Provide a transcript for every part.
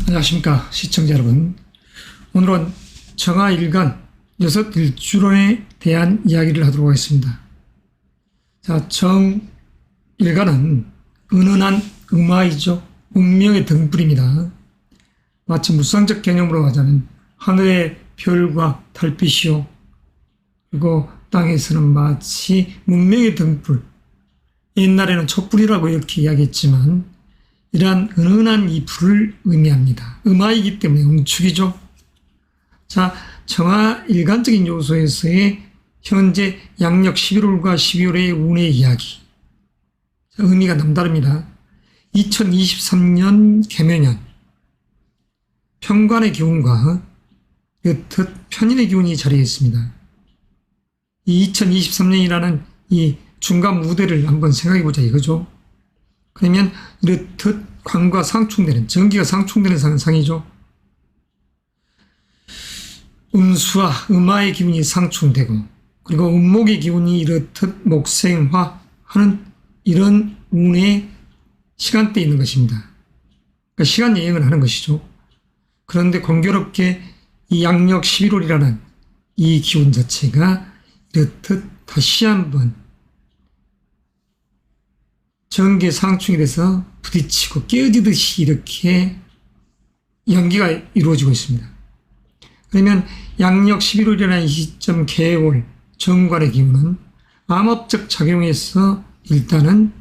안녕하십니까 시청자 여러분. 오늘은 정화일간 6일주론에 대한 이야기를 하도록 하겠습니다. 자, 정일간은 은은한 음화이죠. 운명의 등불입니다. 마치 무상적 개념으로 하자면 하늘의 별과 달빛이요, 그리고 땅에서는 마치 문명의 등불, 옛날에는 촛불이라고 이렇게 이야기했지만 이러한 은은한 이 불을 의미합니다. 음화이기 때문에 음축이죠. 자, 정화 일간적인 요소에서의 현재 양력 11월과 12월의 운의 이야기. 자, 의미가 남다릅니다. 2023년 개묘년 편관의 기운과 옅 편인의 기운이 자리해 있습니다. 이 2023년이라는 이 중간 무대를 한번 생각해 보자 이거죠. 그러면 이렇듯 관과 상충되는, 전기가 상충되는 상이죠. 음수와 음화의 기운이 상충되고, 그리고 음목의 기운이 이렇듯 목생화하는 이런 운의 시간대에 있는 것입니다. 그러니까 시간 여행을 하는 것이죠. 그런데 공교롭게 이 양력 11월이라는 이 기운 자체가 이렇듯 다시 한번 전개 상충이 돼서 부딪히고 깨어지듯이 이렇게 연기가 이루어지고 있습니다. 그러면 양력 11월이라는 시점 개월 정관의 기운은 암합적 작용에서 일단은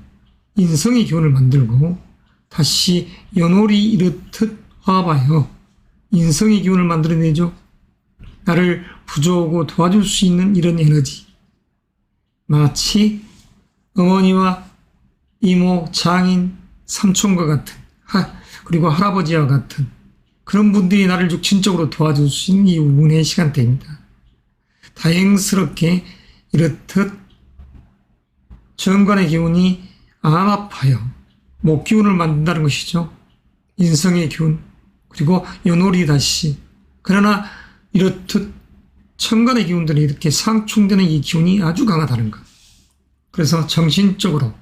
인성의 기운을 만들고 다시 연월이 이렇듯 화합하여 인성의 기운을 만들어내죠. 나를 부조하고 도와줄 수 있는 이런 에너지, 마치 어머니와 이모, 장인, 삼촌과 같은, 그리고 할아버지와 같은 그런 분들이 나를 육신적으로 도와줄 수 있는 이 운의 시간대입니다. 다행스럽게 이렇듯 정관의 기운이 암합하여 목기운을 만든다는 것이죠. 인성의 기운, 그리고 연월이 다시. 그러나 이렇듯 천간의 기운들이 이렇게 상충되는 이 기운이 아주 강하다는 것. 그래서 정신적으로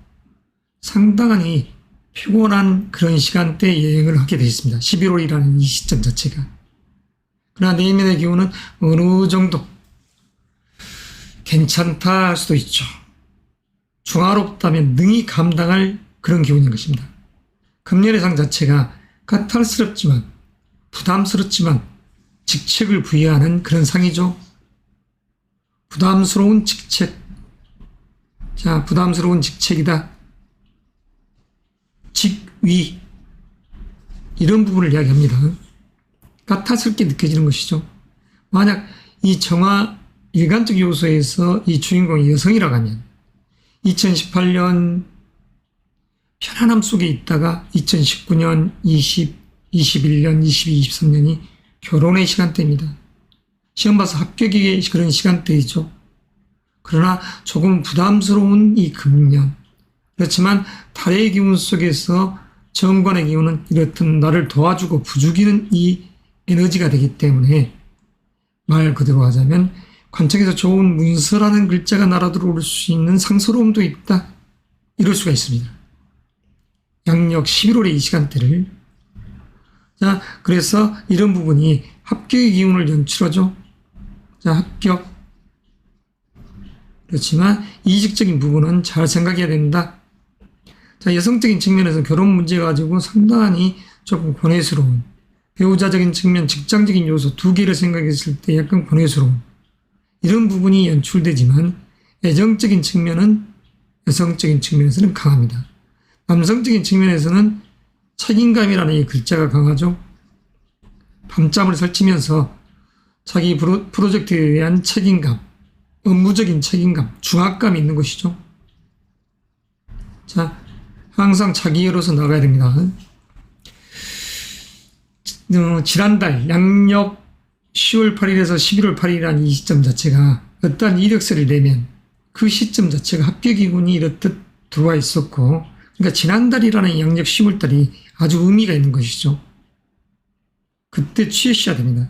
상당히 피곤한 그런 시간대에 여행을 하게 되어 있습니다. 11월이라는 이 시점 자체가. 그러나 내면의 기운은 어느 정도 괜찮다 할 수도 있죠. 중화롭다면 능히 감당할 그런 기운인 것입니다. 금년의 자체가 까탈스럽지만 부담스럽지만 직책을 부여하는 그런 상이죠. 부담스러운 직책. 자, 부담스러운 직책이다. 직위, 이런 부분을 이야기합니다. 까탈스럽게 느껴지는 것이죠. 만약 이 정화 일간적 요소에서 이 주인공이 여성이라고 하면 2018년 편안함 속에 있다가 2019년, 21년, 22, 23년이 결혼의 시간대입니다. 시험 봐서 합격의 그런 시간대이죠. 그러나 조금 부담스러운 이 금년, 그렇지만 달의 기운 속에서 정관의 기운은 이렇듯 나를 도와주고 부추기는 이 에너지가 되기 때문에 말 그대로 하자면 관청에서 좋은 문서라는 글자가 날아들어올 수 있는 상서로움도 있다. 이럴 수가 있습니다. 양력 11월의 이 시간대를. 자, 그래서 이런 부분이 합격의 기운을 연출하죠. 자, 합격. 그렇지만 이직적인 부분은 잘 생각해야 된다. 자, 여성적인 측면에서 결혼 문제 가지고 상당히 조금 고뇌스러운, 배우자적인 측면, 직장적인 요소 두 개를 생각했을 때 약간 고뇌스러운 이런 부분이 연출되지만 애정적인 측면은 여성적인 측면에서는 강합니다. 남성적인 측면에서는 책임감이라는 이 글자가 강하죠. 밤잠을 설치면서 자기 프로젝트에 대한 책임감, 업무적인 책임감, 중압감이 있는 것이죠. 자, 항상 자기로서 나가야 됩니다. 지난달 양력 10월 8일에서 11월 8일이라는 이 시점 자체가 어떠한 이력서를 내면 그 시점 자체가 합격기운이 이렇듯 들어와 있었고, 그러니까 지난달이라는 양력 10월 달이 아주 의미가 있는 것이죠. 그때 취하셔야 됩니다.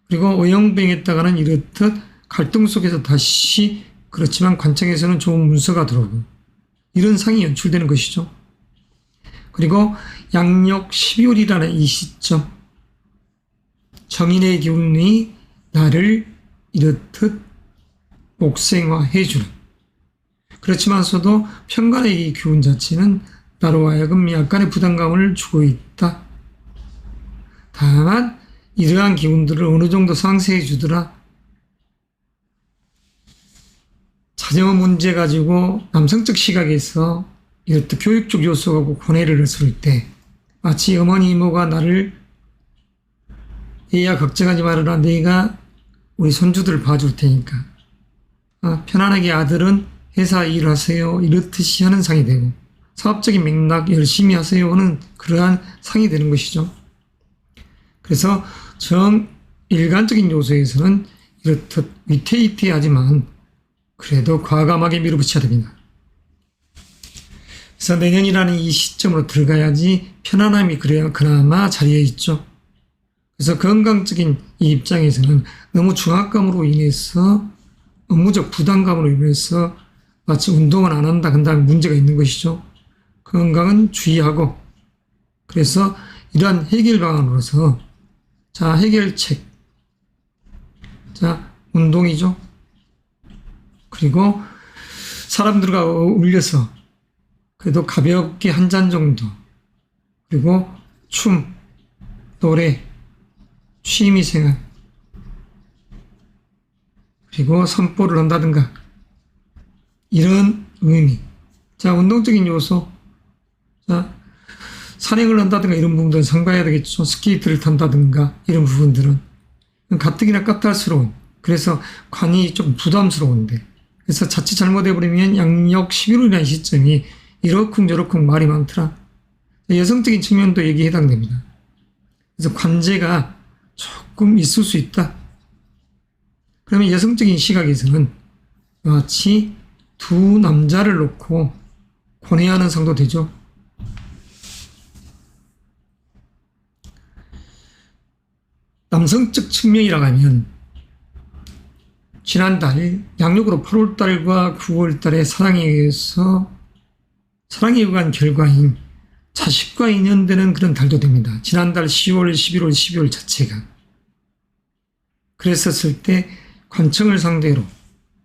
그리고 어영뱅했다가는 이렇듯 갈등 속에서 다시, 그렇지만 관청에서는 좋은 문서가 들어오고 이런 상이 연출되는 것이죠. 그리고 양력 12월이라는 이 시점, 정인의 기운이 나를 이렇듯 복생화해주는, 그렇지만서도 편간의 이 기운 자체는 나로 하여금 약간의 부담감을 주고 있다. 다만 이러한 기운들을 어느 정도 상쇄해 주더라. 자녀 문제 가지고 남성적 시각에서 이렇듯 교육적 요소하고 고뇌를 했을 때 마치 어머니 이모가 나를 얘야 걱정하지 말아라, 내가 우리 손주들을 봐줄 테니까 편안하게 아들은 회사 일하세요 이렇듯이 하는 상이 되고, 사업적인 맥락 열심히 하세요 하는 그러한 상이 되는 것이죠. 그래서 정일간적인 요소에서는 이렇듯 위태위태하지만 그래도 과감하게 밀어붙여야 됩니다. 그래서 내년이라는 이 시점으로 들어가야지 편안함이 그래야 그나마 자리에 있죠. 그래서 건강적인 이 입장에서는 너무 중압감으로 인해서 업무적 부담감으로 인해서 마치 운동을 안 한다 한다면 문제가 있는 것이죠. 건강은 주의하고, 그래서 이러한 해결 방안으로서 자, 해결책. 자, 운동이죠. 그리고 사람들과 어울려서 그래도 가볍게 한 잔 정도. 그리고 춤, 노래, 취미생활. 그리고 선포를 한다든가. 이런 의미. 자, 운동적인 요소. 자, 산행을 한다든가 이런 부분들은 상봐야 되겠죠. 스케이트를 탄다든가 이런 부분들은 가뜩이나 까탈스러운, 그래서 관이 좀 부담스러운데, 그래서 자칫 잘못해버리면 양력 11월이라는 시점이 이러쿵저러쿵 말이 많더라. 여성적인 측면도 여기에 해당됩니다. 그래서 관제가 조금 있을 수 있다. 그러면 여성적인 시각에서는 마치 두 남자를 놓고 고뇌하는 상도 되죠. 남성적 측면이라고 하면 지난달 양력으로 8월달과 9월달에 사랑에 의한 결과인 자식과 인연되는 그런 달도 됩니다. 지난달 10월, 11월, 12월 자체가. 그랬었을 때 관청을 상대로,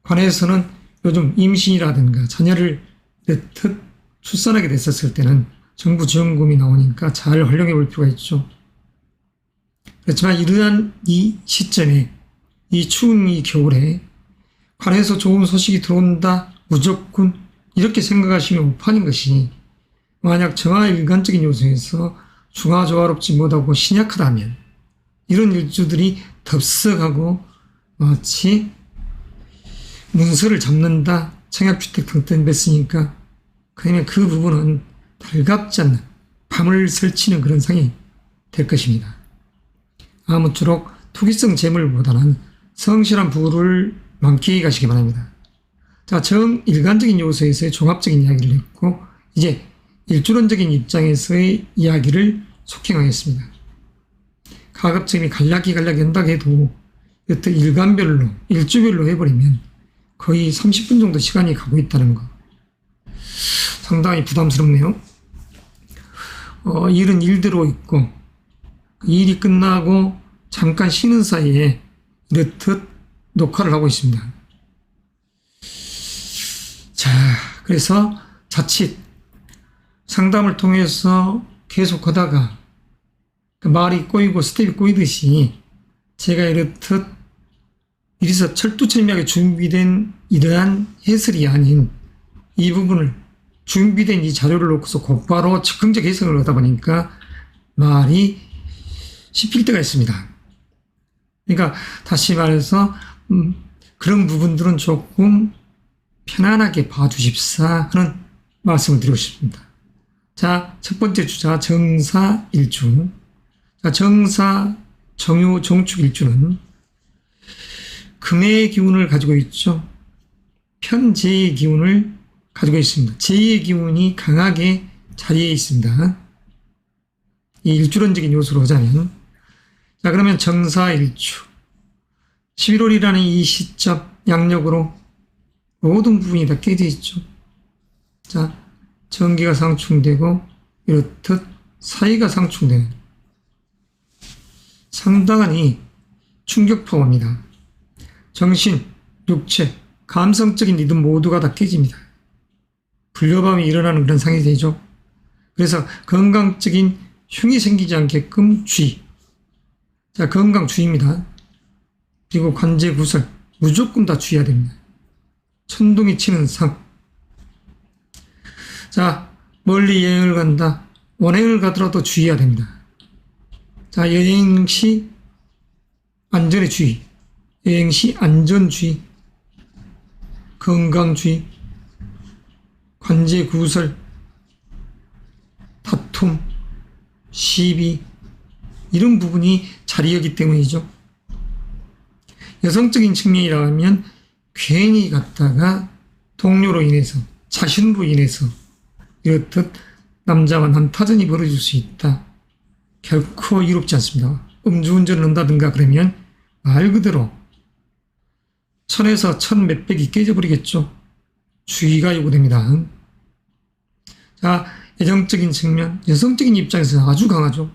관에서는 요즘 임신이라든가 자녀를 내듯 출산하게 됐었을 때는 정부 지원금이 나오니까 잘 활용해 볼 필요가 있죠. 그렇지만 이러한 이 시점에, 이 추운 이 겨울에 관에서 좋은 소식이 들어온다 무조건 이렇게 생각하시면 오판인 것이, 만약 정화일간적인 요소에서 중화조화롭지 못하고 신약하다면 이런 일주들이 덥석하고 마치 문서를 잡는다, 청약주택 등등 뺐으니까, 그러면 그 부분은 달갑지 않는 밤을 설치는 그런 상이 될 것입니다. 아무쪼록 투기성 재물보다는 성실한 부를 만끽해 가시기 바랍니다. 자, 정일간적인 요소에서의 종합적인 이야기를 했고, 이제 일주론적인 입장에서의 이야기를 속행하겠습니다. 가급적이면 간략히 한다고 해도 여튼 일간별로, 일주별로 해버리면 거의 30분 정도 시간이 가고 있다는 거. 상당히 부담스럽네요. 일은 일대로 있고, 일이 끝나고 잠깐 쉬는 사이에 이렇듯 녹화를 하고 있습니다. 자, 그래서 자칫 상담을 통해서 계속 하다가 그 말이 꼬이고 스텝이 꼬이듯이 제가 이렇듯 이래서 철두철미하게 준비된 이러한 해설이 아닌 이 부분을 준비된 이 자료를 놓고서 곧바로 즉흥적 해석을 하다 보니까 말이 씹힐 때가 있습니다. 그러니까 다시 말해서 그런 부분들은 조금 편안하게 봐주십사 하는 말씀을 드리고 싶습니다. 자, 첫 번째 주자 정사일주. 자, 정사 정유 종축일주는 금의 기운을 가지고 있죠. 편재의 기운을 가지고 있습니다. 재의 기운이 강하게 자리에 있습니다. 이 일주론적인 요소로 하자면, 자, 그러면 정사일주 11월이라는 이 시점 양력으로 모든 부분이 다 깨져 있죠. 자, 정기가 상충되고 이렇듯 사이가 상충되는 상당한 이 충격파워입니다. 정신, 육체, 감성적인 리듬 모두가 다 깨집니다. 불협화음이 일어나는 그런 상황이 되죠. 그래서 건강적인 흉이 생기지 않게끔 주의. 자, 건강 주의입니다. 그리고 관제 구설 무조건 다 주의해야 됩니다. 천둥이 치는 상. 자, 멀리 여행을 간다. 원행을 가더라도 주의해야 됩니다. 자, 여행 시 안전에 주의. 여행 시 안전주의. 건강주의. 관제 구설. 다툼. 시비. 이런 부분이 자리하기 때문이죠. 여성적인 측면이라면 괜히 갔다가 동료로 인해서, 자신으로 인해서 이렇듯 남자와 남타전이 벌어질 수 있다. 결코 이롭지 않습니다. 음주운전을 한다든가 그러면 말 그대로 천에서 천 몇백이 깨져버리겠죠. 주의가 요구됩니다. 자, 애정적인 측면, 여성적인 입장에서 아주 강하죠.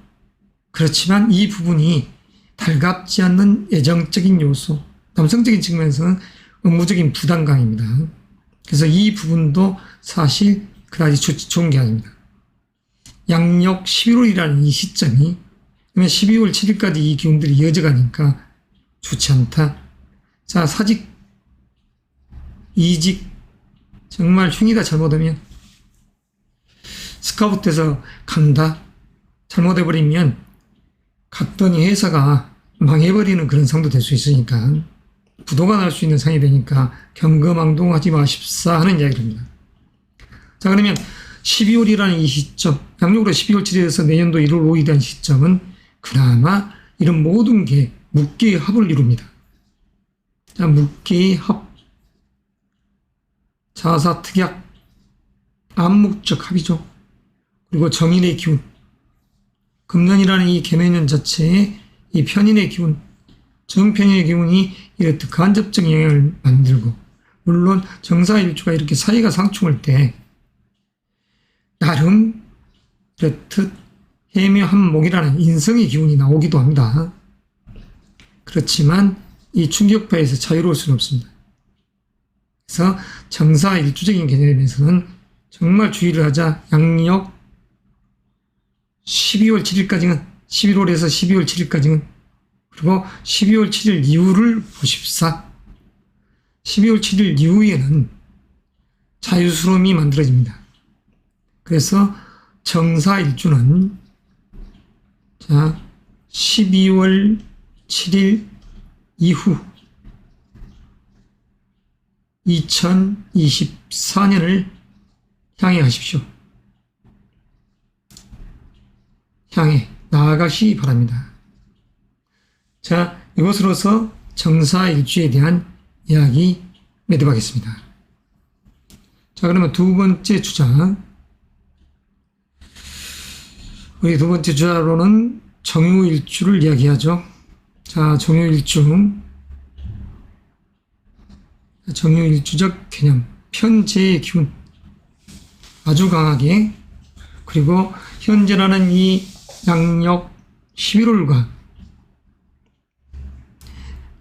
그렇지만 이 부분이 달갑지 않는 애정적인 요소, 남성적인 측면에서는 업무적인 부담감입니다. 그래서 이 부분도 사실 그다지 좋은 게 아닙니다. 양력 11월이라는 이 시점이, 그러면 12월 7일까지 이 기운들이 이어져가니까 좋지 않다. 자, 사직, 이직, 정말 흉이가 잘못하면, 스카우트에서 간다, 잘못해버리면, 갔더니 회사가 망해버리는 그런 상도 될 수 있으니까, 부도가 날 수 있는 상이 되니까, 경거망동하지 마십사 하는 이야기를 합니다. 자, 그러면 12월이라는 이 시점, 양력으로 12월 7일에서 내년도 1월 5일에 대한 시점은 그나마 이런 모든 게 묵계의 합을 이룹니다. 자, 묵계의 합. 자사특약, 암묵적 합이죠. 그리고 정인의 기운. 금년이라는 이 개묘년 자체에 이 편인의 기운, 정편인의 기운이 이렇듯 간접적 영향을 만들고, 물론 정사일주가 이렇게 사이가 상충할 때 나름 이렇듯 해묘한목이라는 인성의 기운이 나오기도 합니다. 그렇지만 이 충격파에서 자유로울 수는 없습니다. 그래서 정사일주적인 개념에서는 정말 주의를 하자. 양력 12월 7일까지는, 11월에서 12월 7일까지는, 그리고 12월 7일 이후를 보십사. 12월 7일 이후에는 자유스러움이 만들어집니다. 그래서 정사일주는, 자, 12월 7일 이후 2024년을 향해 가십시오. 향해 나아가시기 바랍니다. 자, 이것으로서 정사일주에 대한 이야기 매듭하겠습니다. 자, 그러면 두 번째 주자. 우리 두 번째 주자로는 정유일주를 이야기하죠. 자, 정유일주적 개념, 편재의 기운 아주 강하게, 그리고 현재라는 이 양력 11월과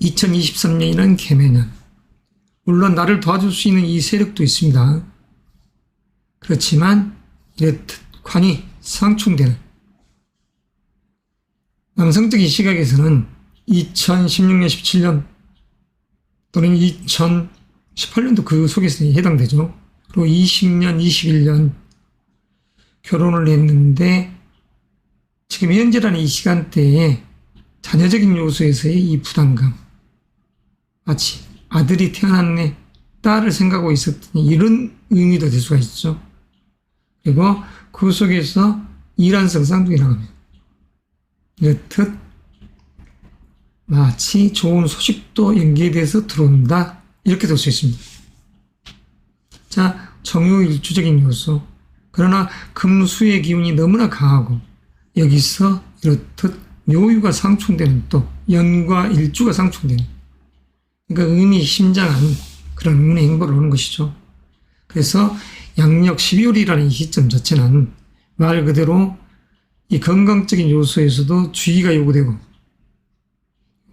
2023년이라는 개묘년, 물론 나를 도와줄 수 있는 이 세력도 있습니다. 그렇지만 이렇듯 관이 상충되는, 남성적인 시각에서는 2016년, 17년 또는 2018년도 그 속에서 해당되죠. 그리고 20년, 21년 결혼을 했는데 지금 현재라는 이 시간대에 자녀적인 요소에서의 이 부담감, 마치 아들이 태어났네, 딸을 생각하고 있었더니 이런 의미도 될 수가 있죠. 그리고 그 속에서 이란성 쌍둥이 나갑니다. 이렇듯 마치 좋은 소식도 연계돼서 들어온다, 이렇게 될 수 있습니다. 자, 정유일주적인 요소. 그러나 금수의 기운이 너무나 강하고 여기서 이렇듯 묘유가 상충되는, 또 연과 일주가 상충되는, 그러니까 의미심장한 그런 운의 행보를 하는 것이죠. 그래서 양력 12월이라는 이 시점 자체는 말 그대로 이 건강적인 요소에서도 주의가 요구되고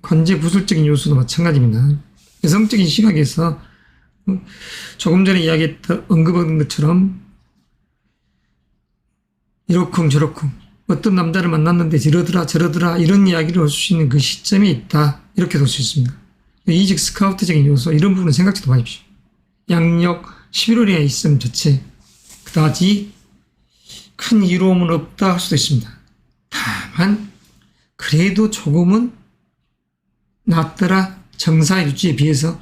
관제 구술적인 요소도 마찬가지입니다. 여성적인 시각에서 조금 전에 이야기했던 언급한 것처럼 이러쿵 저러쿵 어떤 남자를 만났는데 이러더라 저러더라 이런 이야기를 할 수 있는 그 시점이 있다 이렇게 볼 수 있습니다. 이직 스카우트적인 요소 이런 부분은 생각지도 마십시오. 양력 11월에 있음 자체 그다지 큰 이로움은 없다 할 수도 있습니다. 다만 그래도 조금은 낫더라 정사 유지에 비해서.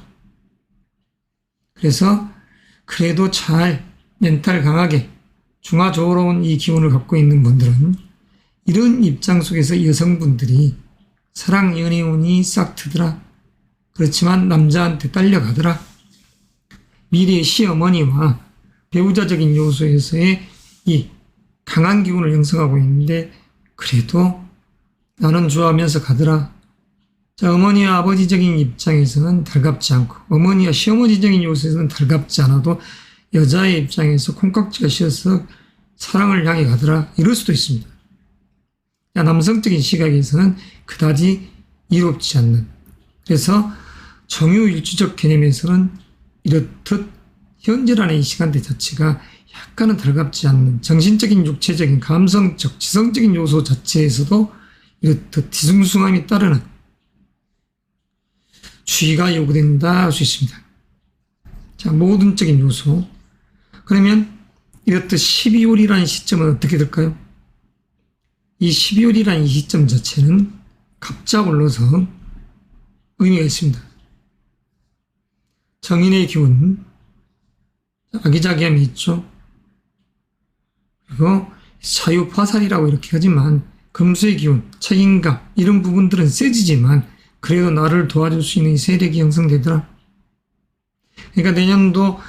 그래서 그래도 잘 멘탈 강하게 중화조화로운 이 기운을 갖고 있는 분들은 이런 입장 속에서 여성분들이 사랑 연애운이 싹 트더라. 그렇지만 남자한테 딸려가더라. 미래의 시어머니와 배우자적인 요소에서의 이 강한 기운을 형성하고 있는데 그래도 나는 좋아하면서 가더라. 자, 어머니와 아버지적인 입장에서는 달갑지 않고 어머니와 시어머니적인 요소에서는 달갑지 않아도 여자의 입장에서 콩깍지가 씌어서 사랑을 향해 가더라. 이럴 수도 있습니다. 자, 남성적인 시각에서는 그다지 이롭지 않는. 그래서 정유일주적 개념에서는 이렇듯 현재라는 이 시간대 자체가 약간은 달갑지 않는 정신적인, 육체적인, 감성적, 지성적인 요소 자체에서도 이렇듯 뒤숭숭함이 따르는 주의가 요구된다 할 수 있습니다. 자, 모든적인 요소. 그러면 이렇듯 12월이라는 시점은 어떻게 될까요? 이 12월이라는 이 시점 자체는 갑자올라서 의미가 있습니다. 정인의 기운, 아기자기함이 있죠. 그리고 사유파살이라고 이렇게 하지만 금수의 기운, 책임감 이런 부분들은 세지지만 그래도 나를 도와줄 수 있는 세력이 형성되더라. 그러니까 내년도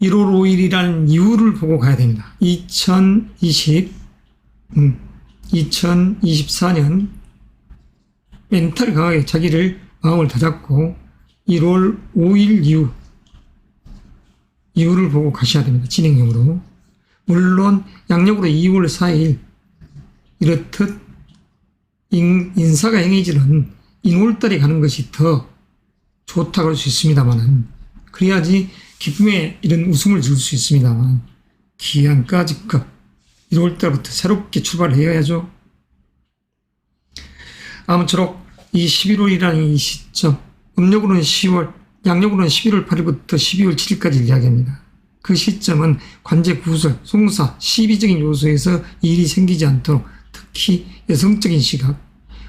1월 5일이라는 이유를 보고 가야 됩니다. 2024년 멘탈 강하게 자기를 마음을 다잡고 1월 5일 이유를 보고 가셔야 됩니다. 진행형으로. 물론 양력으로 2월 4일 이렇듯 인사가 행해지는 인월달에 가는 것이 더 좋다고 할 수 있습니다만 그래야지 기쁨에 이런 웃음을 줄 수 있습니다만 기한까지껏 1월달부터 새롭게 출발해야죠. 아무쪼록 이 11월이라는 이 시점 음력으로는 10월, 양력으로는 11월 8일부터 12월 7일까지 이야기합니다. 그 시점은 관제 구설, 송사, 시비적인 요소에서 일이 생기지 않도록 특히 여성적인 시각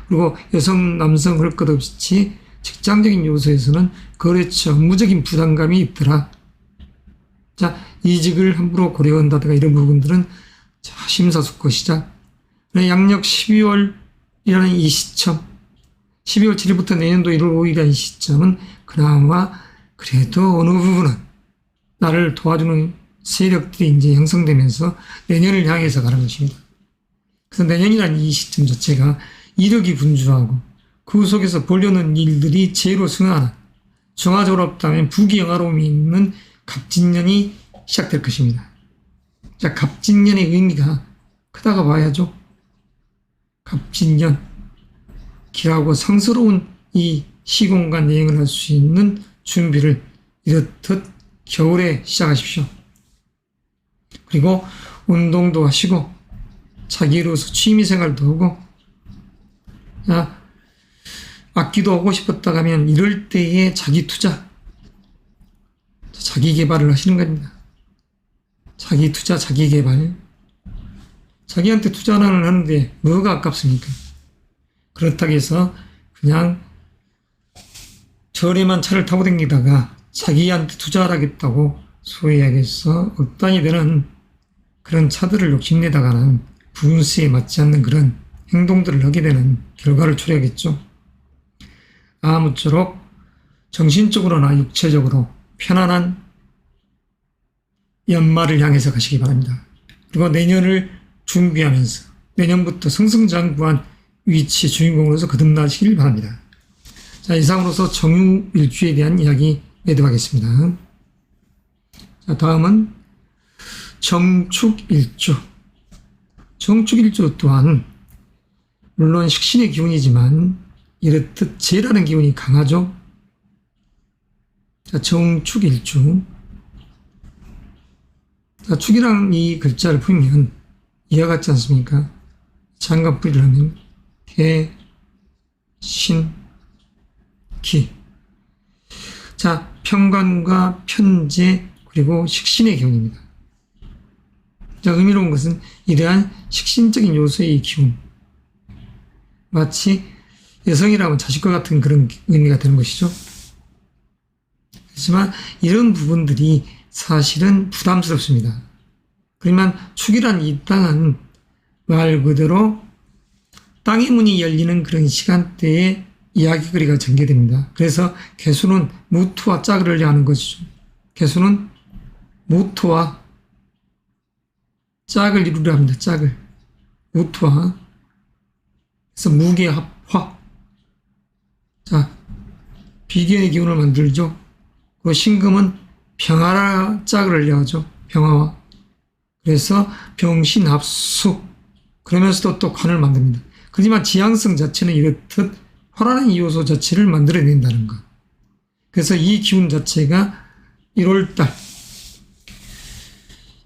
그리고 여성, 남성 할 것 없이 직장적인 요소에서는 거래처, 업무적인 부담감이 있더라. 자, 이직을 함부로 고려한다든가 이런 부분들은 자, 심사숙고 시작. 양력 12월이라는 이 시점 12월 7일부터 내년도 1월 5일이라는 시점은 그나마 그래도 어느 부분은 나를 도와주는 세력들이 이제 형성되면서 내년을 향해서 가는 것입니다. 그래서 내년이라는 이 시점 자체가 이력이 분주하고 그 속에서 보려는 일들이 제로 승하는 정화조롭다면 부귀영화로움이 있는 갑진년이 시작될 것입니다. 자, 갑진년의 의미가 크다가 봐야죠. 갑진년 길하고 상스러운 이 시공간 여행을 할 수 있는 준비를 이렇듯 겨울에 시작하십시오. 그리고 운동도 하시고 자기로서 취미생활도 하고 악기도 하고 싶었다 하면 이럴 때에 자기 투자, 자기 개발을 하시는 겁니다. 자기 투자, 자기 개발. 자기한테 투자는 하는데 뭐가 아깝습니까? 그렇다고 해서 그냥 절에만 차를 타고 다니다가 자기한테 투자를 하겠다고 소위 하겠어 억단이 되는 그런 차들을 욕심내다가는 분수에 맞지 않는 그런 행동들을 하게 되는 결과를 초래하겠죠. 아무쪼록 정신적으로나 육체적으로 편안한 연말을 향해서 가시기 바랍니다. 그리고 내년을 준비하면서 내년부터 승승장구한 위치의 주인공으로서 거듭나시길 바랍니다. 자, 이상으로서 정유일주에 대한 이야기 매듭하겠습니다. 자, 다음은 정축일주. 정축일주 또한 물론 식신의 기운이지만 이렇듯 재라는 기운이 강하죠. 자, 정축일주. 자, 축이라는 이 글자를 풀면 이와 같지 않습니까? 장갑뿌리를 하면 개, 신, 기. 자, 편관과 편재 그리고 식신의 기운입니다. 자, 의미로운 것은 이러한 식신적인 요소의 기운. 마치 여성이라면 자식과 같은 그런 의미가 되는 것이죠. 하지만 이런 부분들이 사실은 부담스럽습니다. 그러면 축이란 이 땅은 말 그대로 땅의 문이 열리는 그런 시간대에 이야기거리가 전개됩니다. 그래서 개수는 무토와 짝을 하는 것이죠. 개수는 무토와 짝을 이루려 합니다. 짝을. 무토와. 그래서 무게합화. 자, 비견의 기운을 만들죠. 그 신금은 병화라 짝을 하죠. 병화와. 그래서 병신합수. 그러면서도 또 관을 만듭니다. 그렇지만 지향성 자체는 이렇듯 화라는 이 요소 자체를 만들어낸다는 것. 그래서 이 기운 자체가 1월달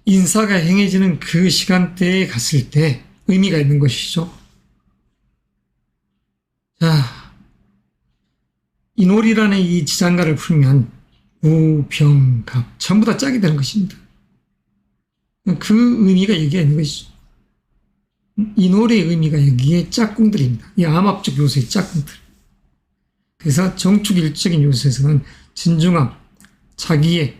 인사가 행해지는 그 시간대에 갔을 때 의미가 있는 것이죠. 자, 인월이라는 이 지장가를 풀면 우병갑 전부 다 짝이 되는 것입니다. 그 의미가 여기에 있는 것이죠. 인월의 의미가 여기에 짝꿍들입니다. 이 암합적 요소의 짝꿍들. 그래서 정축일적인 요소에서는 진중함, 자기애,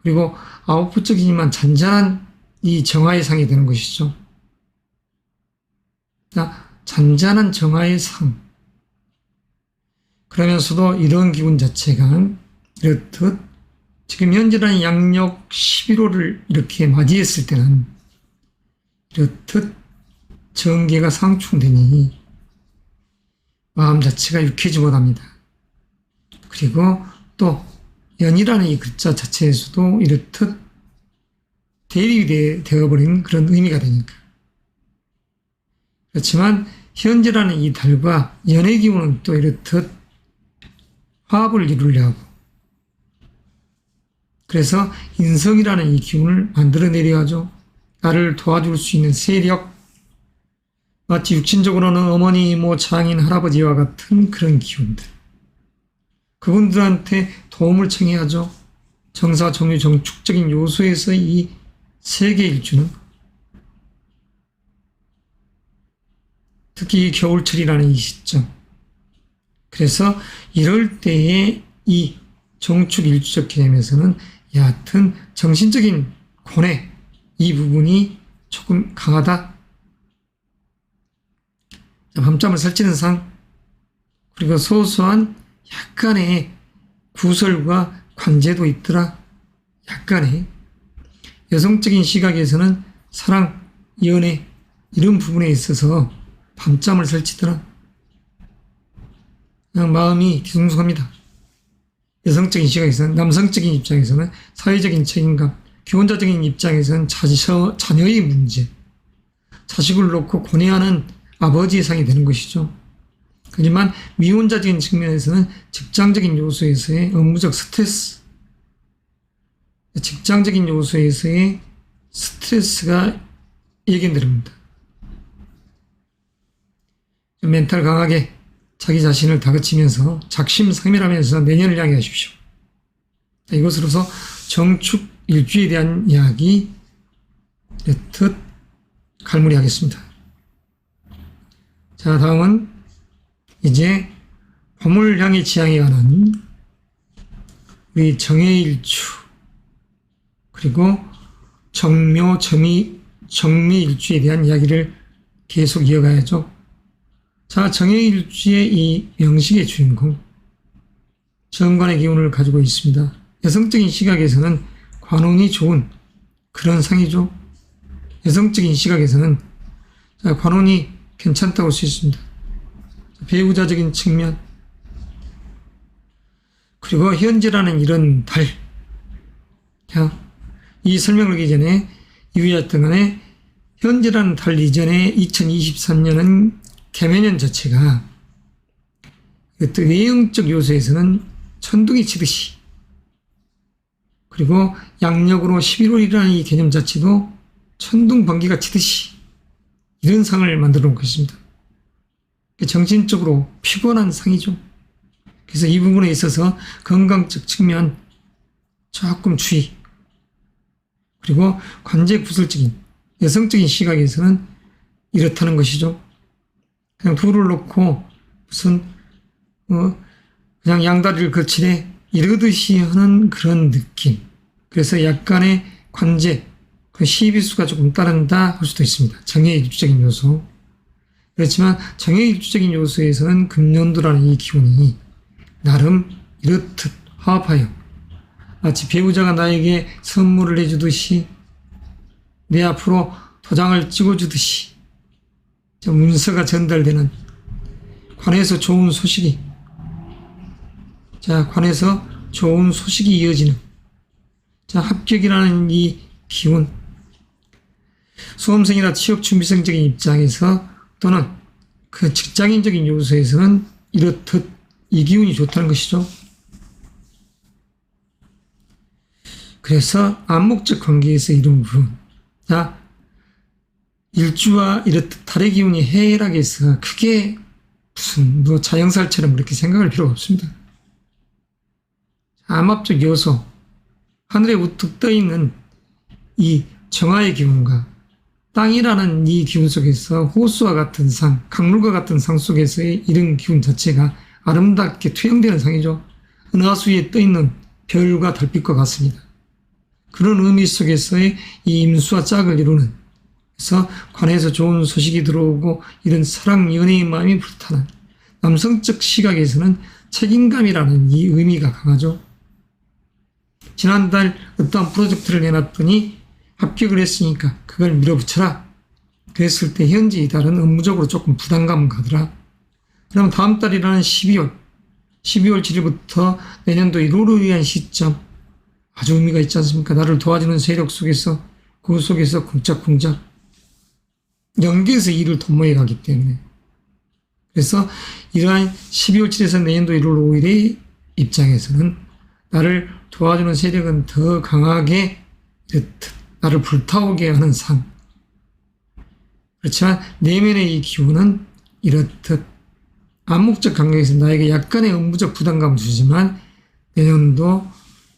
그리고 아웃풋적이지만 잔잔한 이 정화의 상이 되는 것이죠. 잔잔한 정화의 상. 그러면서도 이런 기운 자체가 이렇듯 지금 현재라는 양력 11호를 이렇게 맞이했을 때는 이렇듯 정계가 상충되니 마음 자체가 유쾌하지 못합니다. 그리고 또 연이라는 이 글자 자체에서도 이렇듯 대립이 되어버린 그런 의미가 되니까. 그렇지만 현재라는 이 달과 연의 기운은 또 이렇듯 화합을 이루려 하고, 그래서 인성이라는 이 기운을 만들어내려 하죠. 나를 도와줄 수 있는 세력, 마치 육신적으로는 어머니, 이모, 장인, 할아버지와 같은 그런 기운들. 그분들한테 도움을 청해야죠. 정사, 정유, 정축적인 요소에서 이 세계 일주는 특히 겨울철이라는 이 시점. 그래서 이럴 때에 이 정축 일주적 개념에서는 얕은 정신적인 고뇌, 이 부분이 조금 강하다. 밤잠을 설치는 상, 그리고 소소한 약간의 구설과 관제도 있더라. 약간의 여성적인 시각에서는 사랑, 연애 이런 부분에 있어서 밤잠을 설치더라. 그냥 마음이 뒤숭숭합니다. 여성적인 시각에서는, 남성적인 입장에서는 사회적인 책임감, 기혼자적인 입장에서는 자녀의 문제, 자식을 놓고 고뇌하는 아버지의 상이 되는 것이죠. 하지만 미혼자적인 측면에서는 직장적인 요소에서의 업무적 스트레스, 직장적인 요소에서의 스트레스가 예견됩니다. 멘탈 강하게 자기 자신을 다그치면서 작심삼일하면서 내년을 향해 하십시오. 이것으로서 정축 일주에 대한 이야기 이렇듯 갈무리하겠습니다. 자, 다음은 이제 봄을 향해 지향해 가는 우리 정해일주, 그리고 정묘, 정미일주에 대한 이야기를 계속 이어가야죠. 자, 정해일주의 이 명식의 주인공, 정관의 기운을 가지고 있습니다. 여성적인 시각에서는 관운이 좋은 그런 상이죠. 여성적인 시각에서는 관운이 괜찮다고 할 수 있습니다. 배우자적인 측면, 그리고 현재라는 이런 달. 이 설명을 하기 전에 이유였던 간에 현재라는 달 이전에 2023년은 개면연 자체가 어떤 외형적 요소에서는 천둥이 치듯이, 그리고 양력으로 11월이라는 이 개념 자체도 천둥 번개가 치듯이 이런 상을 만들어 놓은 것입니다. 정신적으로 피곤한 상이죠. 그래서 이 부분에 있어서 건강적 측면 조금 주의, 그리고 관제 구설적인 여성적인 시각에서는 이렇다는 것이죠. 그냥 둘을 놓고 무슨 그냥 양다리를 거치네 이러듯이 하는 그런 느낌. 그래서 약간의 관제, 그 시비수가 조금 따른다 할 수도 있습니다. 정해일주적인 요소. 그렇지만 정해일주적인 요소에서는 금년도라는 이 기운이 나름 이렇듯 화합하여 마치 배우자가 나에게 선물을 해주듯이, 내 앞으로 도장을 찍어주듯이 문서가 전달되는, 관에서 좋은 소식이, 관에서 좋은 소식이 이어지는, 합격이라는 이 기운, 수험생이나 취업준비생적인 입장에서 또는 그 직장인적인 요소에서는 이렇듯 이 기운이 좋다는 것이죠. 그래서 암목적 관계에서 이런 부분, 일주와 이렇듯 달의 기운이 해락해서 크게 무슨 자영살처럼 그렇게 생각할 필요가 없습니다. 암합적 요소, 하늘에 우뚝 떠있는 이 정화의 기운과 땅이라는 이 기운 속에서 호수와 같은 상, 강물과 같은 상 속에서의 이런 기운 자체가 아름답게 투영되는 상이죠. 은하수에 떠있는 별과 달빛과 같습니다. 그런 의미 속에서의 이 임수와 짝을 이루는, 그래서 관에서 좋은 소식이 들어오고 이런 사랑, 연애의 마음이 불타는, 남성적 시각에서는 책임감이라는 이 의미가 강하죠. 지난달 어떠한 프로젝트를 내놨더니 합격을 했으니까 그걸 밀어붙여라. 그랬을 때 현재 이달은 업무적으로 조금 부담감 가더라. 그럼 다음 달이라는 12월 7일부터 내년도 1월을 위한 시점, 아주 의미가 있지 않습니까? 나를 도와주는 세력 속에서, 그 속에서 쿵짝쿵짝 연계해서 일을 도모해 가기 때문에, 그래서 이러한 12월 7일에서 내년도 1월 5일의 입장에서는 나를 도와주는 세력은 더 강하게 나를 불타오게 하는 상. 그렇지만 내면의 이 기운은 이렇듯 암묵적 관계에서 나에게 약간의 업무적 부담감을 주지만 내년도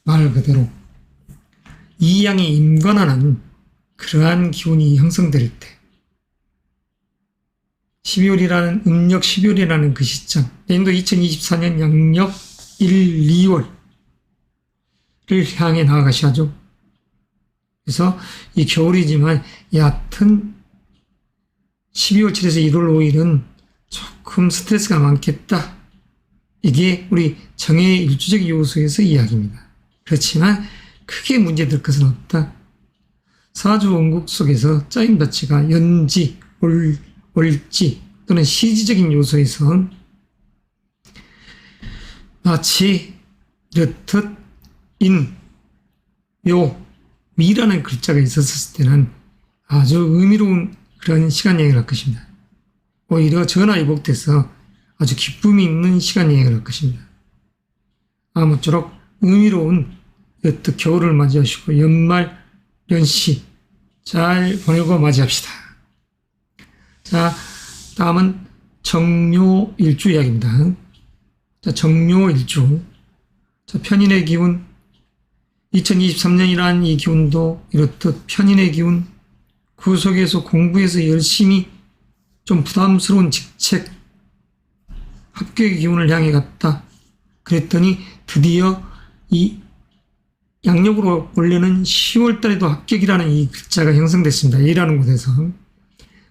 말 그대로 이양에 임관하는 그러한 기운이 형성될 때, 12월이라는 음력 12월이라는 그 시점, 내년도 2024년 양력 1, 2월을 향해 나아가셔야죠. 그래서 이 겨울이지만 얕은 12월 7일에서 1월 5일은 조금 스트레스가 많겠다. 이게 우리 정해의 일주적 요소에서 이야기입니다. 그렇지만 크게 문제될 것은 없다. 사주 원국 속에서 짜임 자체가 연지, 월지 또는 시지적인 요소에서 마치 이렇듯 인, 묘, 미라는 글자가 있었을 때는 아주 의미로운 그런 시간 여행을 할 것입니다. 오히려 전화위복돼서 아주 기쁨이 있는 시간 여행을 할 것입니다. 아무쪼록 의미로운 여튼 겨울을 맞이하시고 연말 연시 잘 보내고 맞이합시다. 자, 다음은 정묘일주 이야기입니다. 자, 정묘일주. 자, 편인의 기운. 2023년이라는 이 기운도 이렇듯 편인의 기운, 그 속에서 공부해서 열심히 좀 부담스러운 직책, 합격의 기운을 향해 갔다. 그랬더니 드디어 이 양력으로 원래는 10월 달에도 합격이라는 이 글자가 형성됐습니다. A라는 곳에서.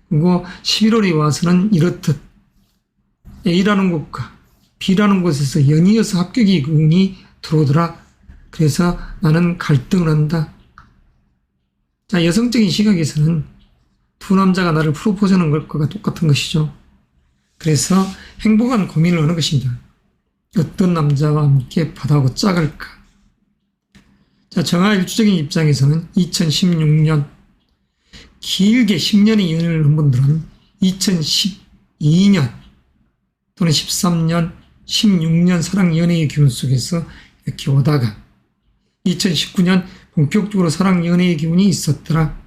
그리고 11월에 와서는 이렇듯 A라는 곳과 B라는 곳에서 연이어서 합격의 기운이 들어오더라. 그래서 나는 갈등을 한다. 자, 여성적인 시각에서는 두 남자가 나를 프로포즈하는 것과 똑같은 것이죠. 그래서 행복한 고민을 하는 것입니다. 어떤 남자와 함께 바다하고 짝을까? 자, 정화일주적인 입장에서는 2016년 길게 10년의 연애를 한 분들은 2012년 또는 13년, 16년 사랑 연애의 기운 속에서 이렇게 오다가 2019년 본격적으로 사랑 연애의 기운이 있었더라.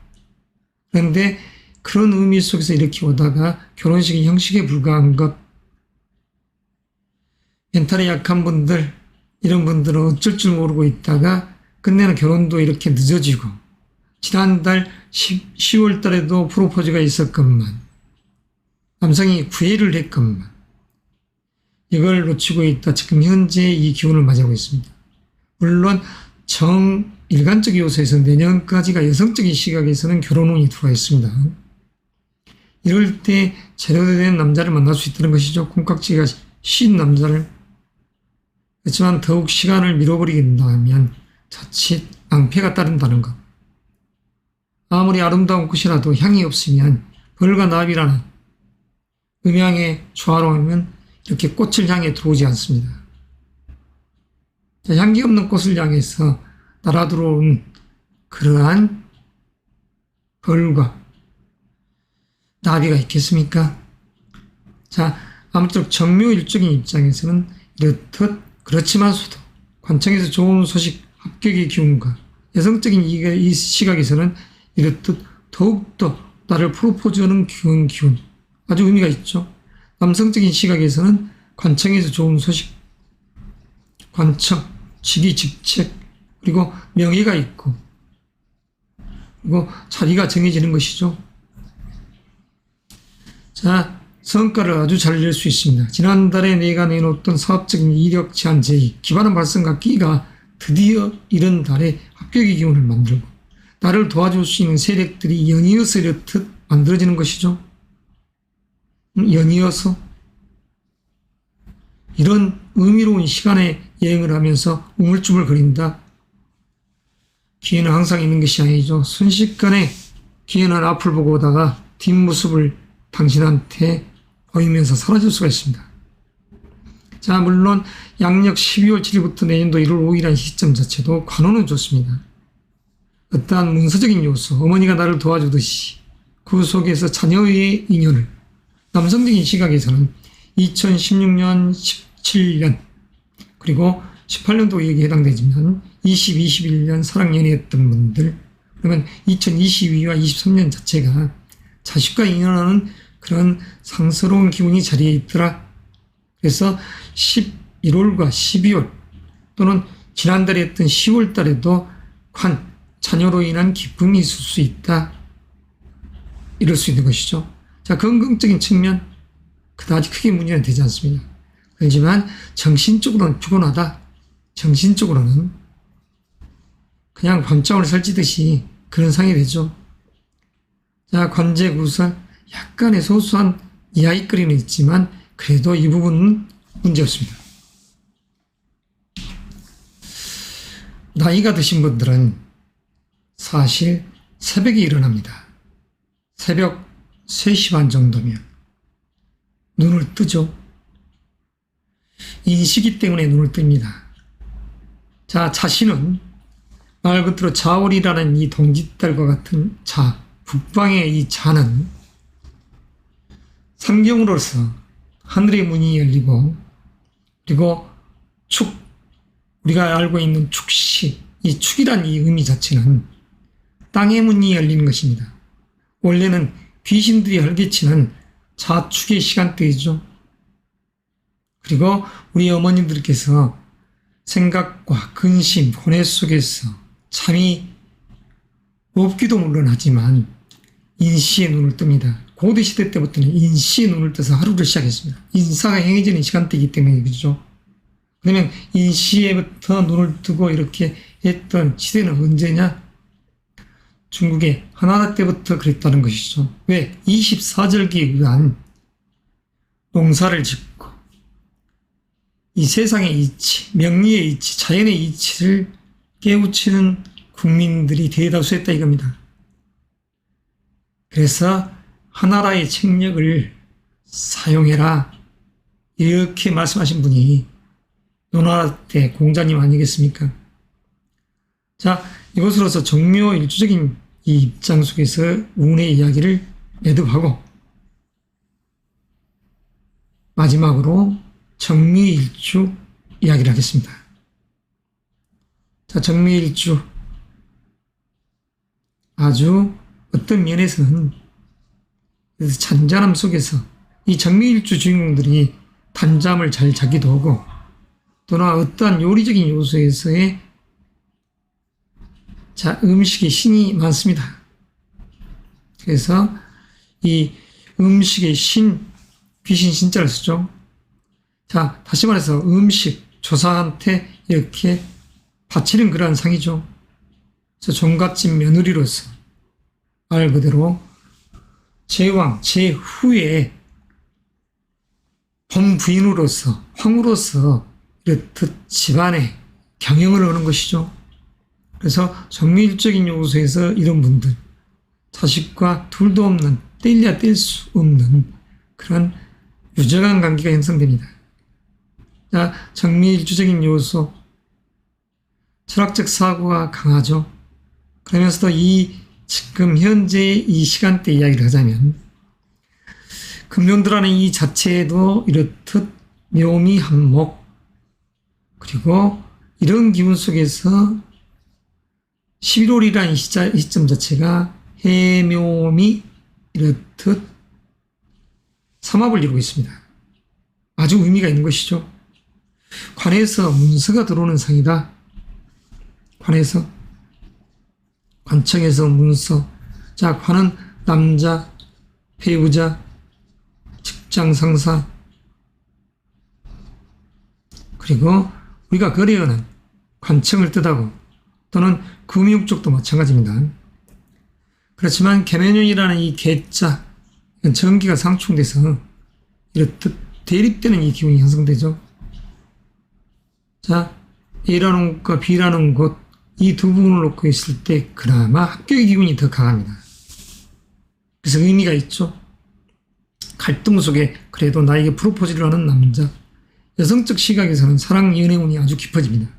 그런데 그런 의미 속에서 이렇게 오다가 결혼식이 형식에 불과한 것, 멘탈이 약한 분들, 이런 분들은 어쩔 줄 모르고 있다가 끝내는 결혼도 이렇게 늦어지고, 지난달 10월 달에도 프로포즈가 있었건만, 남성이 구애를 했건만, 이걸 놓치고 있다. 지금 현재 이 기운을 맞이하고 있습니다. 물론 일간적 요소에서 내년까지가 여성적인 시각에서는 결혼운이 들어와 있습니다. 이럴 때 제대로 된 남자를 만날 수 있다는 것이죠. 콩깍지가 쉰 남자를. 그렇지만 더욱 시간을 밀어버리게 된다면 자칫 낭패가 따른다는 것. 아무리 아름다운 꽃이라도 향이 없으면 벌과 나비라는 음양의 조화로움은 이렇게 꽃을 향해 들어오지 않습니다. 향기 없는 꽃을 향해서 날아들어온 그러한 벌과 나비가 있겠습니까? 자, 아무쪼록 정묘일적인 입장에서는 이렇듯 그렇지만서도 관청에서 좋은 소식, 합격의 기운과 여성적인 이 시각에서는 이렇듯 더욱더 나를 프로포즈하는 기운 아주 의미가 있죠. 남성적인 시각에서는 관청에서 좋은 소식, 관청, 직위, 직책, 그리고 명예가 있고, 그리고 자리가 정해지는 것이죠. 자, 성과를 아주 잘 낼 수 있습니다. 지난달에 내가 내놓았던 사업적인 이력 제한 제의, 기반한 발성과 끼가 드디어 이런 달에 합격의 기운을 만들고, 나를 도와줄 수 있는 세력들이 연이어서 이렇듯 만들어지는 것이죠. 연이어서 이런 의미로운 시간에 여행을 하면서 우물쭈물거린다. 기회는 항상 있는 것이 아니죠. 순식간에 기회는 앞을 보고 오다가 뒷모습을 당신한테 보이면서 사라질 수가 있습니다. 자, 물론 양력 12월 7일부터 내년도 1월 5일이라는 시점 자체도 관운은 좋습니다. 어떠한 문서적인 요소, 어머니가 나를 도와주듯이 그 속에서 자녀의 인연을, 남성적인 시각에서는 2016년, 17년, 그리고 18년도 여기에 해당되지만 21년 사랑 연애했던 분들, 그러면 2022와 23년 자체가 자식과 인연하는 그런 상스러운 기운이 자리에 있더라. 그래서 11월과 12월 또는 지난달에 했던 10월 달에도 자녀로 인한 기쁨이 있을 수 있다. 이럴 수 있는 것이죠. 자, 건강적인 측면, 그다지 크게 문제는 되지 않습니다. 그렇지만 정신적으로는 피곤하다. 정신적으로는 그냥 밤잠을 설치듯이 그런 상이 되죠. 자, 관제 구설, 약간의 소소한 이야기거리는 있지만 그래도 이 부분은 문제없습니다. 나이가 드신 분들은 사실 새벽에 일어납니다. 새벽 3시 반 정도면 눈을 뜨죠. 인시기 때문에 눈을 뜹니다. 자, 자신은 말 그대로 자월이라는 이 동짓달과 같은 자, 북방의 이 자는 상경으로서 하늘의 문이 열리고, 그리고 우리가 알고 있는 축시, 이 축이란 이 의미 자체는 땅의 문이 열리는 것입니다. 원래는 귀신들이 헐개치는 자축의 시간대이죠. 그리고 우리 어머님들께서 생각과 근심, 고뇌 속에서 잠이 없기도 물론 하지만 인시의 눈을 뜹니다. 고대시대 때부터는 인시의 눈을 떠서 하루를 시작했습니다. 인사가 행해지는 시간대이기 때문에 그렇죠. 그러면 인시에부터 눈을 뜨고 이렇게 했던 시대는 언제냐? 중국의 한나라 때부터 그랬다는 것이죠. 왜? 24절기에 의한 농사를 짓고 이 세상의 이치, 명리의 이치, 자연의 이치를 깨우치는 국민들이 대다수였다 이겁니다. 그래서 한나라의 책력을 사용해라 이렇게 말씀하신 분이 노나라 때 공자님 아니겠습니까? 자, 이것으로서 정묘일주적인 이 입장 속에서 운의 이야기를 매듭하고 마지막으로 정미일주 이야기를 하겠습니다. 자, 정미일주 아주 어떤 면에서는 잔잔함 속에서 이 정미일주 주인공들이 단잠을 잘 자기도 하고 또는 어떠한 요리적인 요소에서의 음식의 신이 많습니다. 그래서 이 음식의 신, 귀신 신자를 쓰죠. 자, 다시 말해서 음식, 조상한테 이렇게 바치는 그러한 상이죠. 그래서 종갓집 며느리로서 말 그대로 제왕, 제후의 본부인으로서, 황후로서 이렇듯 집안에 경영을 하는 것이죠. 그래서 정밀적인 요소에서 이런 분들, 자식과 둘도 없는, 뗄래야 뗄 수 없는 그런 유정한 관계가 형성됩니다. 자, 정밀주적인 요소, 철학적 사고가 강하죠. 그러면서도 지금 현재의 이 시간대 이야기를 하자면 금년도라는 이 자체에도 이렇듯 묘미 한목, 그리고 이런 기운 속에서 11월이라는 시점 자체가 해묘미 이렇듯 삼합을 이루고 있습니다. 아주 의미가 있는 것이죠. 관에서 문서가 들어오는 상이다. 관청에서 문서. 자, 관은 남자, 배우자, 직장 상사, 그리고 우리가 거래하는 관청을 뜻하고 또는 금융 쪽도 마찬가지입니다. 그렇지만 개면연이라는 이 개자, 전기가 상충돼서 이렇듯 대립되는 이 기운이 형성되죠. 자, A라는 곳과 B라는 곳, 이 두 부분을 놓고 있을 때 그나마 합격의 기운이 더 강합니다. 그래서 의미가 있죠. 갈등 속에 그래도 나에게 프로포즈를 하는 남자, 여성적 시각에서는 사랑 연애운이 아주 깊어집니다.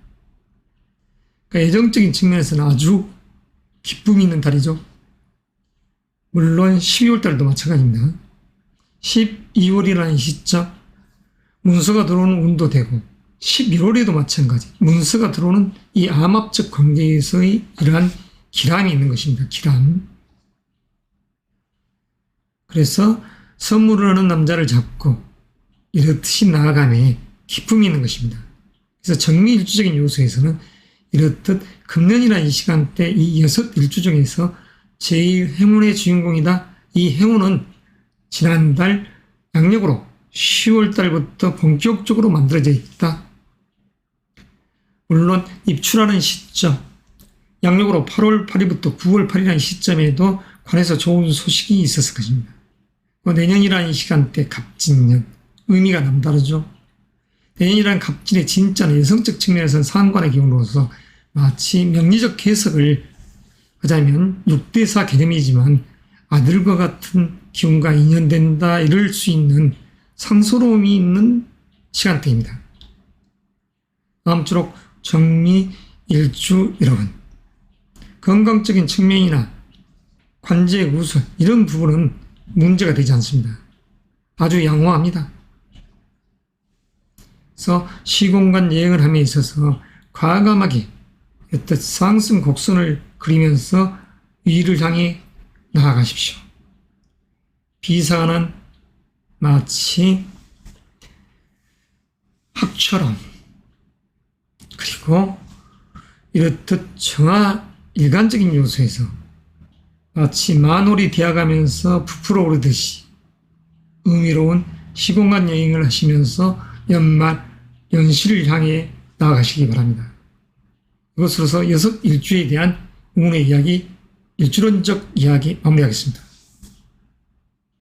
그러니까 애정적인 측면에서는 아주 기쁨이 있는 달이죠. 물론 12월 달도 마찬가지입니다. 12월이라는 시점, 문서가 들어오는 운도 되고 11월에도 마찬가지, 문서가 들어오는 이 암합적 관계에서의 이러한 기람이 있는 것입니다. 기람. 그래서 선물을 하는 남자를 잡고 이렇듯이 나아감에 기쁨이 있는 것입니다. 그래서 정미일주적인 요소에서는 이렇듯 금년이라는 이 시간대 이 6일주 중에서 제일 행운의 주인공이다. 이 행운은 지난달 양력으로 10월 달부터 본격적으로 만들어져 있다. 물론 입출하는 시점, 양력으로 8월 8일부터 9월 8일이라는 시점에도 관해서 좋은 소식이 있었을 것입니다. 내년이라는 시간대 갑진년, 의미가 남다르죠. 내년이라는 갑진의 진짜는 여성적 측면에서는 상관의 기운으로서 마치 명리적 해석을 하자면 6대4 개념이지만 아들과 같은 기운과 인연된다 이럴 수 있는 상소로움이 있는 시간대입니다. 아무쪼록 정미 일주 여러분, 건강적인 측면이나 관제 우선 이런 부분은 문제가 되지 않습니다. 아주 양호합니다. 그래서 시공간 여행을 함에 있어서 과감하게 어떤 상승 곡선을 그리면서 위를 향해 나아가십시오. 비상은 마치 합처럼, 그리고 이렇듯 정화 일관적인 요소에서 마치 만월이 되어가면서 부풀어 오르듯이 의미로운 시공간 여행을 하시면서 연말 연시를 향해 나아가시기 바랍니다. 이것으로서 6일주에 대한 운의 이야기, 일주론적 이야기 마무리하겠습니다.